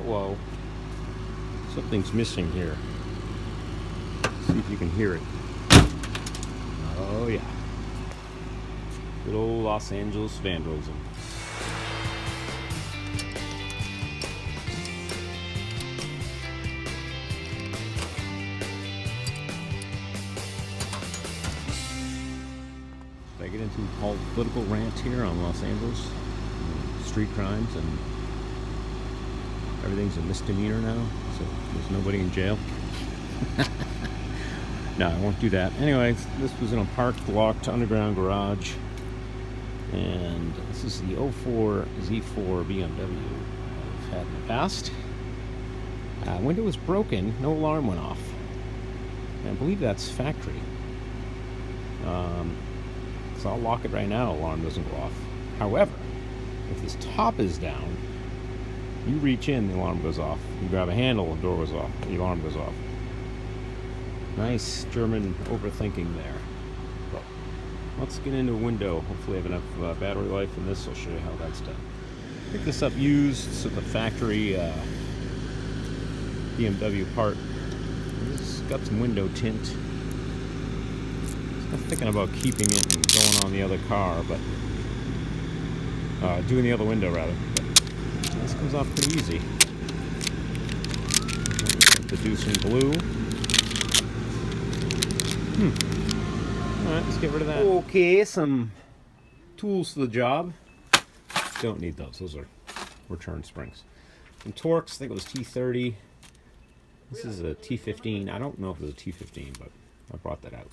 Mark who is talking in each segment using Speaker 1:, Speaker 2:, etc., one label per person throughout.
Speaker 1: Whoa. Something's missing here. See if you can hear it. Oh yeah. Good old Los Angeles vandalism. Did I get into all political rant here on Los Angeles? Street crimes and everything's a misdemeanor now, so there's nobody in jail. No, I won't do that. Anyway, this was in a parked, locked underground garage, and this is the 04 Z4 BMW I've had in the past. Window was broken, no alarm went off. And I believe that's factory. So I'll lock it right now, alarm doesn't go off. However, if this top is down, you reach in, the alarm goes off. You grab a handle, the door goes off, the alarm goes off. Nice German overthinking there. But let's get into a window. Hopefully I have enough battery life in this. I'll show you how that's done. Pick this up used. It's the factory BMW part. It's got some window tint. I'm thinking about keeping it and going on the other car, but doing the other window rather. But this comes off pretty easy. Have to do some glue. Alright, let's get rid of that. Okay, some tools for the job. Don't need those. Those are return springs. Some Torx. I think it was T30. This is a T15. I don't know if it was a T15, but I brought that out.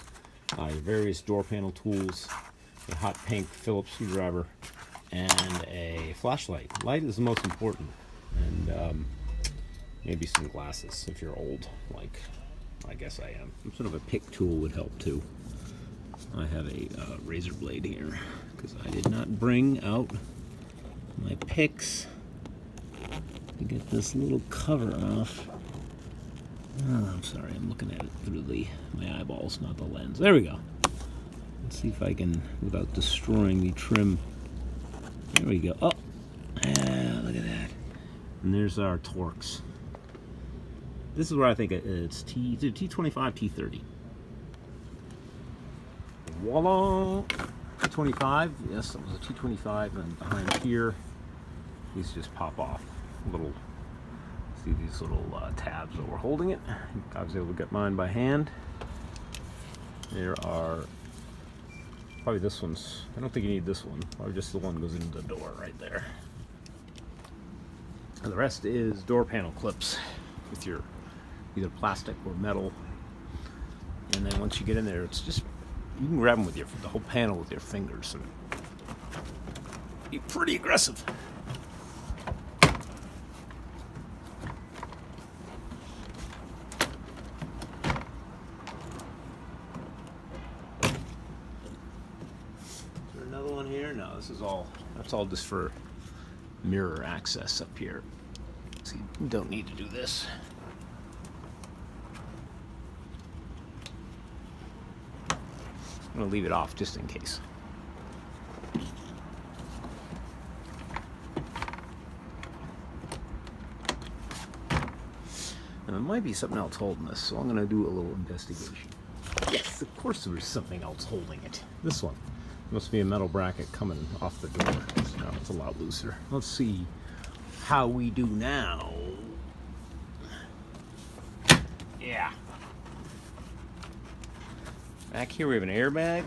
Speaker 1: Your various door panel tools, a hot pink Phillips screwdriver, and a flashlight. Light is the most important, and maybe some glasses if you're old, like I guess I am. Some sort of a pick tool would help too. I have a razor blade here because I did not bring out my picks to get this little cover off. Oh, I'm sorry, I'm looking at it through my eyeballs, not the lens. There we go. Let's see if I can, without destroying the trim. There we go. Oh, look at that. And there's our Torx. This is where I think it's T25, T30. Voila! T25. Yes, it was a T25, and behind here, these just pop off. Little. See these little tabs that we're holding it. I was able to get mine by hand. There are probably this one's. I don't think you need this one. Probably just the one that goes into the door right there. And the rest is door panel clips with your either plastic or metal. And then once you get in there, it's just you can grab them with the whole panel with your fingers and be pretty aggressive. Here? No, this is all, that's all just for mirror access up here. So you don't need to do this. I'm going to leave it off just in case. Now, there might be something else holding this, so I'm going to do a little investigation. Yes, of course there was something else holding it. This one. Must be a metal bracket coming off the door. No, it's a lot looser. Let's see how we do now. Yeah. Back here we have an airbag.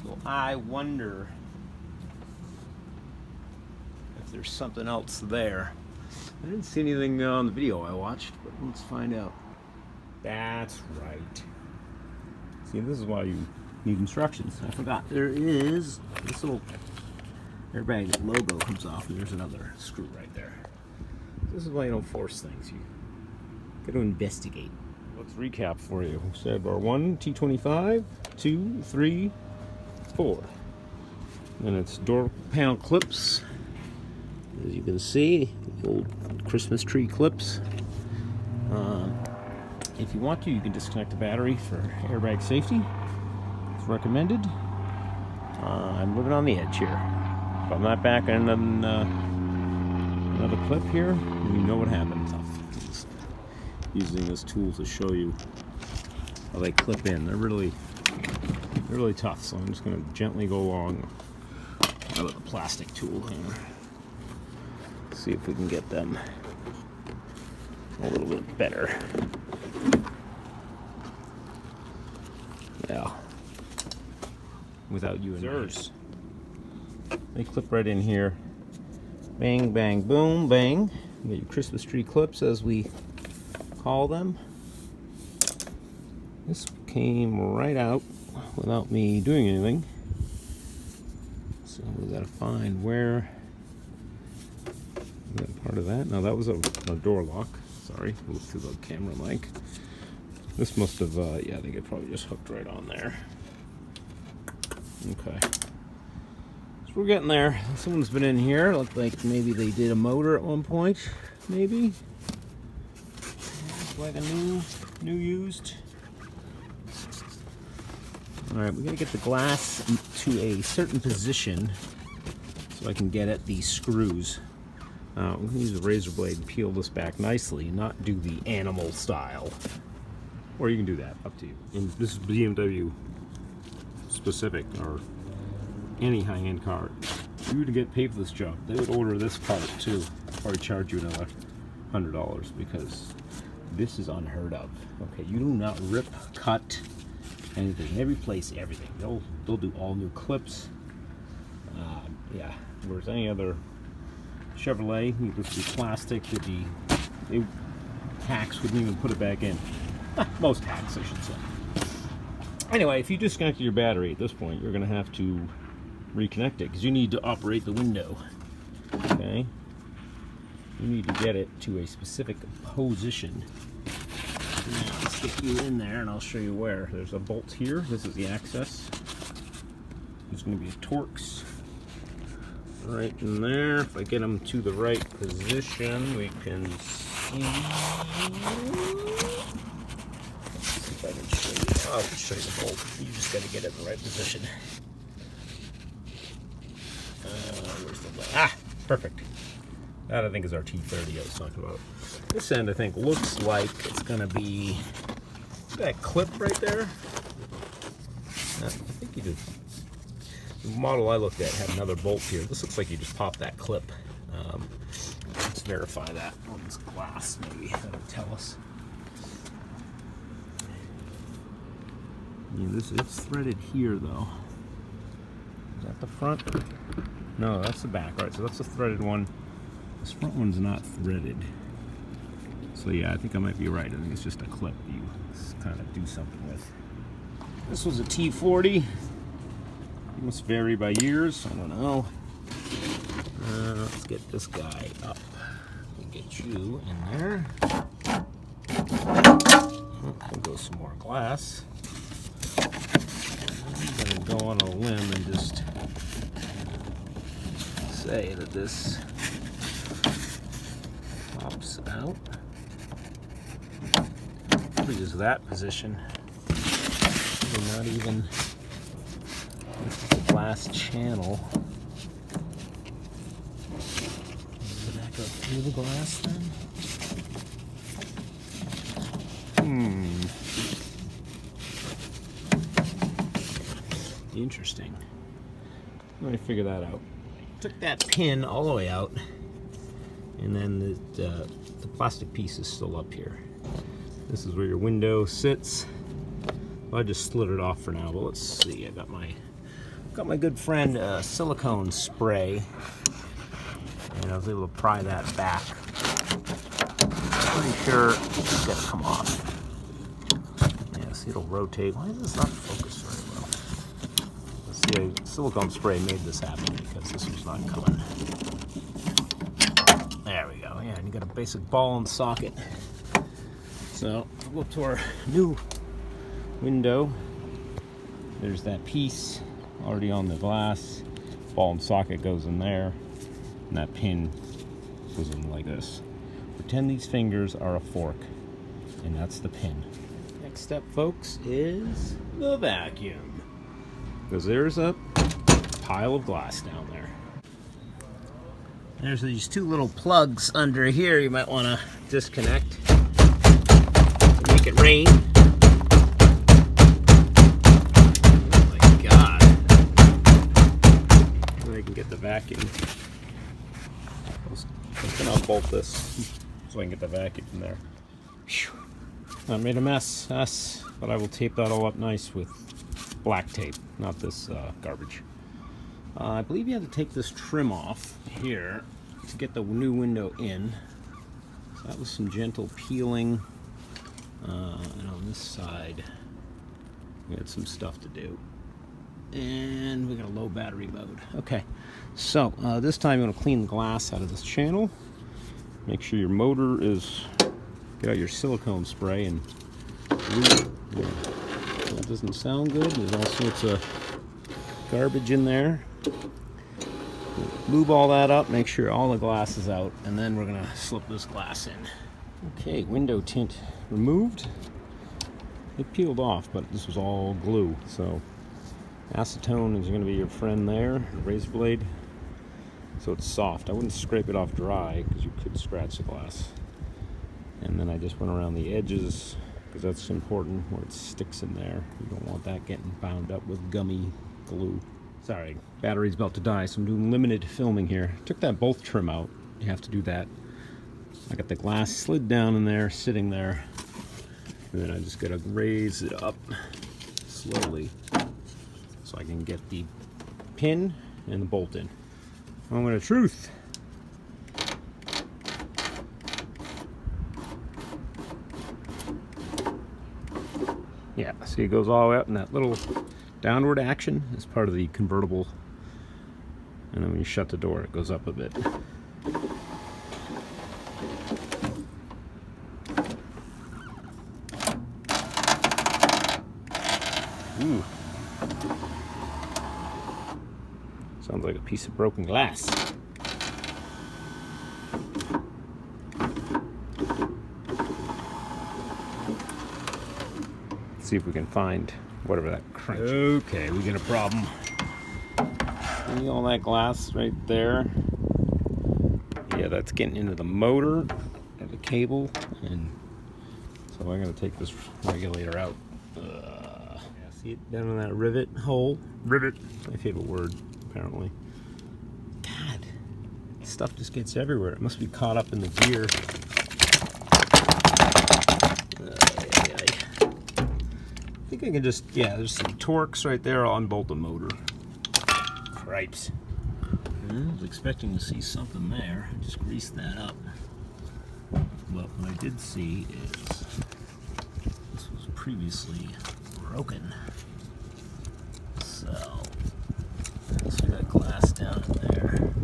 Speaker 1: So I wonder if there's something else there. I didn't see anything on the video I watched, but let's find out. That's right. See, this is why you need instructions. I forgot. There is this little airbag logo comes off, and there's another screw right there. This is why you don't force things. You got to investigate. Let's recap for you. We said our 1 T25, 2, 3, 4. And it's door panel clips. As you can see, the old Christmas tree clips. If you want to, you can disconnect the battery for airbag safety. It's recommended. I'm living on the edge here. If I'm not back in another clip here, you know what happens. I'm just using this tool to show you how they clip in. They're really tough, so I'm just going to gently go along with a plastic tool here. See if we can get them a little bit better. Yeah. Without you and yours. They clip right in here. Bang, bang, boom, bang. You get your Christmas tree clips, as we call them. This came right out without me doing anything. So we gotta find where. Is that part of that? No, that was a door lock. Sorry, moved through the camera mic. This must have, yeah, I think it probably just hooked right on there. Okay. So we're getting there. Someone's been in here. Looked like maybe they did a motor at one point. Maybe. Looks like a new used. Alright, we gotta get the glass to a certain position so I can get at these screws. We're gonna use a razor blade and peel this back nicely, not do the animal style. Or you can do that, up to you. And this is BMW specific, or any high-end car. If you were to get paid for this job, they would order this part too. Or charge you another $100, because this is unheard of. Okay, you do not rip, cut anything. They replace everything. They'll do all new clips. Yeah, whereas any other Chevrolet, you just do plastic. Hacks wouldn't even put it back in. Most hacks, I should say. Anyway, if you disconnected your battery at this point, you're going to have to reconnect it, because you need to operate the window. Okay? You need to get it to a specific position. Now, I'll stick you in there and I'll show you where. There's a bolt here. This is the access. There's going to be a Torx right in there. If I get them to the right position, we can see. Let's see if I can show you. I'll show you the bolt. You just got to get it in the right position. Where's the bolt? Ah, perfect. That I think is our T30 I was talking about. This end I think looks like it's going to be that clip right there. I think you did. The model I looked at had another bolt here. This looks like you just pop that clip. Let's verify that on this glass, maybe. That'll tell us. Yeah, it's threaded here, though. Is that the front? No, that's the back. All right, so that's the threaded one. This front one's not threaded. So yeah, I think I might be right. I think it's just a clip you kind of do something with. This was a T40. It must vary by years. I don't know. Let's get this guy up. We'll get you in there. We'll go some more glass. I'm going to go on a limb and just say that this pops out. Probably just that position. Probably not even. This is the glass channel. Did that go through the glass then? Interesting. Let me figure that out. Took that pin all the way out, and then the plastic piece is still up here. This is where your window sits. Well, I just slid it off for now, but let's see. I got my good friend silicone spray, and I was able to pry that back. Pretty sure it's gonna come off. Yeah, see, it'll rotate. Why is this not focused very well? Let's see, silicone spray made this happen because this was not coming. There we go. Yeah, and you got a basic ball and socket. So we'll go to our new window. There's that piece already on the glass. Ball and socket goes in there, and that pin goes in like this. Pretend these fingers are a fork, and that's the pin. Next step, folks, is the vacuum. Because there's a pile of glass down there. There's these two little plugs under here you might want to disconnect to make it rain. Oh my God. And I can get the vacuum. I'm gonna unbolt this so I can get the vacuum from there. Whew. I made a mess, but I will tape that all up nice with black tape, not this garbage. I believe you have to take this trim off here to get the new window in. So that was some gentle peeling. And on this side, we had some stuff to do. And we got a low battery mode. Okay, so this time you want to clean the glass out of this channel. Make sure your motor is, get out your silicone spray and that doesn't sound good. There's all sorts of garbage in there. Lube all that up, make sure all the glass is out, and then we're gonna slip this glass in. Okay, window tint removed. It peeled off, but this was all glue, so acetone is gonna be your friend there, razor blade. So it's soft. I wouldn't scrape it off dry because you could scratch the glass. And then I just went around the edges because that's important where it sticks in there. You don't want that getting bound up with gummy glue. Sorry, battery's about to die, so I'm doing limited filming here. Took that bolt trim out. You have to do that. I got the glass slid down in there, sitting there. And then I just gotta raise it up slowly so I can get the pin and the bolt in. Moment of truth. Yeah, see it goes all the way up, and that little downward action is part of the convertible. And then when you shut the door, it goes up a bit. Ooh. Sounds like a piece of broken glass. Let's see if we can find whatever that crunch. Okay, we got a problem. See all that glass right there? Yeah, that's getting into the motor and the cable, and so I gotta take this regulator out. Yeah, see it down in that rivet hole? Rivet, my favorite word, apparently. God, stuff just gets everywhere. It must be caught up in the gear. I think I can just, yeah, there's some Torx right there. I'll unbolt the motor. Cripes. I was expecting to see something there. I just greased that up. But what I did see is this was previously broken. So, see that glass down in there.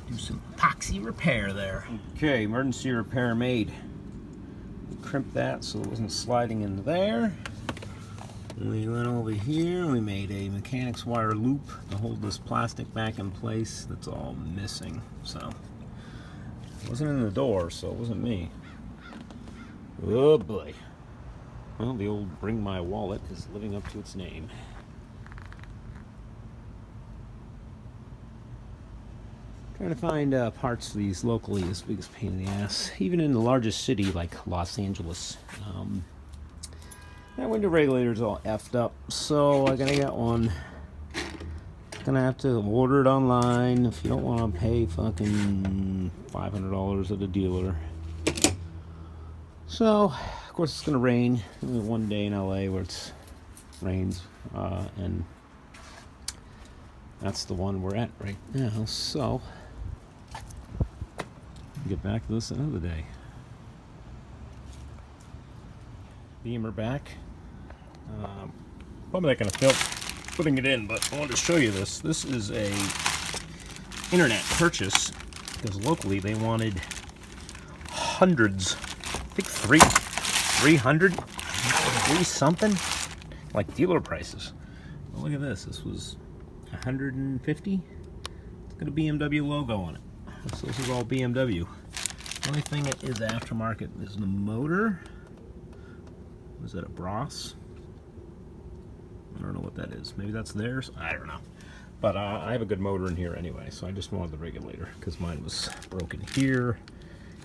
Speaker 1: Do some epoxy repair there. Okay, emergency repair made. We crimped that so it wasn't sliding in there. We went over here, we made a mechanics wire loop to hold this plastic back in place. That's all missing, so it wasn't in the door, so it wasn't me. Oh boy. Well, the old bring my wallet is living up to its name. Trying to find parts of these locally is the biggest pain in the ass. Even in the largest city like Los Angeles. That window regulator is all effed up, so I gotta get one. Gonna have to order it online if you don't want to pay fucking $500 at a dealer. So, of course, it's gonna rain. Only one day in LA where it rains, and that's the one we're at right now. So, get back to this another day. Beamer back. Probably not going to film putting it in, but I wanted to show you this. This is a internet purchase because locally they wanted hundreds. I think 300, 3 something, like dealer prices. Well, look at this. This was 150. It's got a BMW logo on it. So this is all BMW. The only thing that is aftermarket is the motor. Was that a Bros? I don't know what that is. Maybe that's theirs. I don't know. But I have a good motor in here anyway, so I just wanted the regulator because mine was broken here,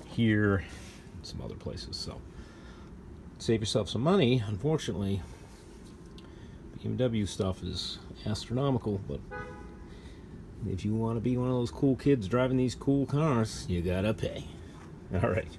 Speaker 1: here, and some other places. So save yourself some money. Unfortunately, BMW stuff is astronomical, but if you want to be one of those cool kids driving these cool cars, you gotta pay. All right.